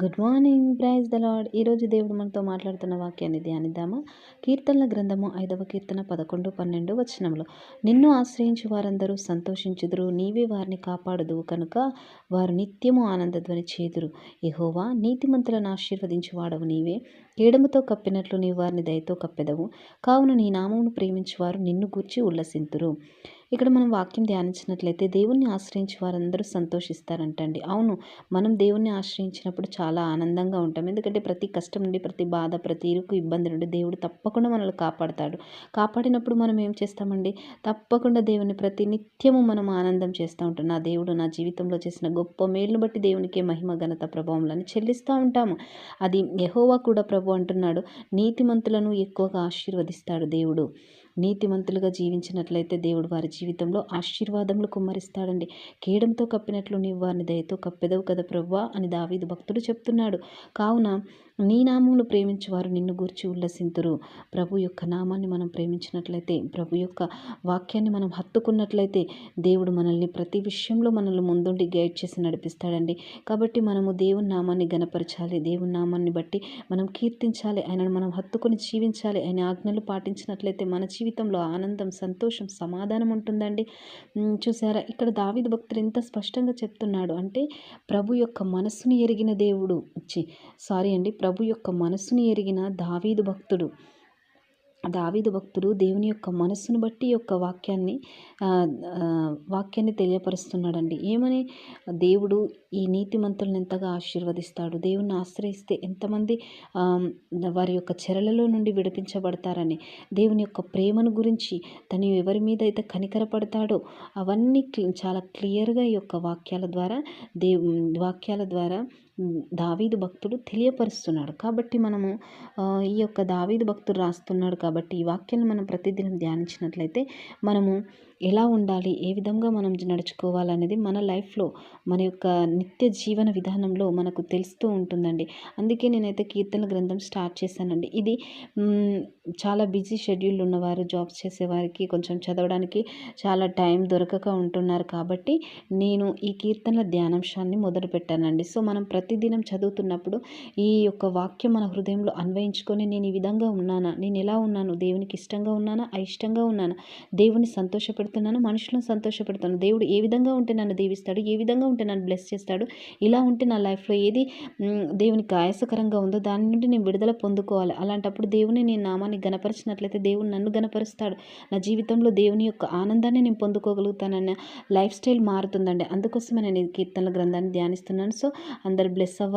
Good morning, praise the Lord. ఈరోజు దేవుడు మనతో మాట్లాడుతున్న వాక్యాన్ని ధ్యానిద్దామా. కీర్తనల గ్రంథము 5వ కీర్తన 11, 12 వచనములు. నిన్ను ఆశ్రయించు వారందరూ సంతోషించుదురు, నీవే వారిని కాపాడుదువు కనుక వారు నిత్యము ఆనందధ్వని చేదురు. యెహోవా, నీతిమంతులను ఆశీర్వదించు వాడవు నీవే. కేడముతో కప్పినట్లు నీవు వారిని దయతో కప్పెదవు. కావున నీ నామమును ప్రేమించువారు నిన్ను గూర్చి ఉల్లసింతురు. ఇక్కడ మనం వాక్యం ధ్యానించినట్లయితే దేవుణ్ణి ఆశ్రయించి వారందరూ సంతోషిస్తారంటండి. అవును, మనం దేవుణ్ణి ఆశ్రయించినప్పుడు చాలా ఆనందంగా ఉంటాం. ఎందుకంటే ప్రతి కష్టం నుండి, ప్రతి బాధ, ప్రతి ఇరుకు ఇబ్బంది నుండి దేవుడు తప్పకుండా మనల్ని కాపాడతాడు. కాపాడినప్పుడు మనం ఏం చేస్తామండి, తప్పకుండా దేవుని ప్రతి నిత్యము మనం ఆనందం చేస్తూ ఉంటాం. నా దేవుడు నా జీవితంలో చేసిన గొప్ప మేలును బట్టి దేవునికే మహిమ, ఘనత, ప్రభావములను చెల్లిస్తూ ఉంటాము. అది యెహోవా కూడా ప్రభు అంటున్నాడు, నీతిమంతులను ఎక్కువగా ఆశీర్వదిస్తాడు దేవుడు. నీతిమంతులుగా జీవించినట్లయితే దేవుడు వారి జీవితంలో ఆశీర్వాదములు కుమ్మరిస్తాడండి. కేడంతో కప్పినట్లు నీవు వారిని దయతో కప్పెదవు కదా ప్రభువా అని దావీదు భక్తుడు చెప్తున్నాడు. కావున నీ నామమును ప్రేమించువారు నిన్ను గూర్చి ఉల్లసింతురు. ప్రభు యొక్క నామాన్ని మనం ప్రేమించినట్లయితే, ప్రభు యొక్క వాక్యాన్ని మనం హత్తుకున్నట్లయితే దేవుడు మనల్ని ప్రతి విషయంలో మనల్ని ముందుండి గైడ్ చేసి నడిపిస్తాడండి. కాబట్టి మనము దేవుని నామాన్ని గణపరచాలి. దేవుని నామాన్ని బట్టి మనం కీర్తించాలి. ఆయనను మనం హత్తుకొని జీవించాలి. ఆయన ఆజ్ఞలు పాటించినట్లయితే మన జీవితంలో ఆనందం, సంతోషం, సమాధానం ఉంటుందండి. చూసారా, ఇక్కడ దావీదు భక్తుడు ఎంత స్పష్టంగా చెప్తున్నాడు అంటే, ప్రభు యొక్క మనస్సును ఎరిగిన దేవుడు ప్రభు యొక్క మనస్సును ఎరిగిన దావీదు భక్తుడు దేవుని యొక్క మనస్సును బట్టి యొక్క వాక్యాన్ని తెలియపరుస్తున్నాడండి. ఏమని? దేవుడు ఈ నీతిమంతులను ఎంతగా ఆశీర్వదిస్తాడు, దేవుణ్ణి ఆశ్రయిస్తే ఎంతమంది వారి యొక్క చెరలలో నుండి విడిపించబడతారని, దేవుని యొక్క ప్రేమను గురించి, తను ఎవరి మీద అయితే కనికరపడతాడో అవన్నీ చాలా క్లియర్గా ఈ యొక్క వాక్యాల ద్వారా దావీదు భక్తుడు తెలియపరుస్తున్నాడు. కాబట్టి మనము ఈ యొక్క దావీదు భక్తుడు రాస్తున్నాడు కాబట్టి ఈ వాక్యాన్ని మనం ప్రతిదినం ధ్యానించినట్లయితే మనము ఎలా ఉండాలి, ఏ విధంగా మనం నడుచుకోవాలనేది మన లైఫ్లో, మన యొక్క నిత్య జీవన విధానంలో మనకు తెలుస్తూ ఉంటుందండి. అందుకే నేనైతే కీర్తనల గ్రంథం స్టార్ట్ చేశానండి. ఇది చాలా బిజీ షెడ్యూల్ ఉన్నవారు, జాబ్స్ చేసేవారికి కొంచెం చదవడానికి చాలా టైం దొరకక ఉంటున్నారు కాబట్టి నేను ఈ కీర్తనల ధ్యానాంశాన్ని మొదలు పెట్టానండి. సో మనం ప్రతిదినం చదువుతున్నప్పుడు ఈ యొక్క వాక్యం మన హృదయంలో అన్వయించుకొని, నేను ఈ విధంగా ఉన్నానా, నేను ఎలా ఉన్నాను, దేవునికి ఇష్టంగా ఉన్నానా, అయిష్టంగా ఉన్నానా, దేవుని సంతోషపెడుతున్నాను, మనుషులను సంతోషపెడుతున్నాను, దేవుడు ఏ విధంగా ఉంటే నన్ను దీవిస్తాడు, ఏ విధంగా ఉంటే నన్ను బ్లెస్ చేస్తాడు, ఇలా ఉంటే నా లైఫ్లో ఏది దేవునికి ఆయాసకరంగా ఉందో దాని నుండి నేను విడుదల పొందుకోవాలి. అలాంటప్పుడు దేవుని నేను నామాన్ని గణపరిచినట్లయితే దేవుడు నన్ను గణపరుస్తాడు. నా జీవితంలో దేవుని యొక్క ఆనందాన్ని నేను పొందుకోగలుగుతానన్న లైఫ్ స్టైల్ మారుతుందండి. అందుకోసమే నేను ఈ కీర్తనల గ్రంథాన్ని ధ్యానిస్తున్నాను. సో అందరు బ్లెస్ అవ్వాలి.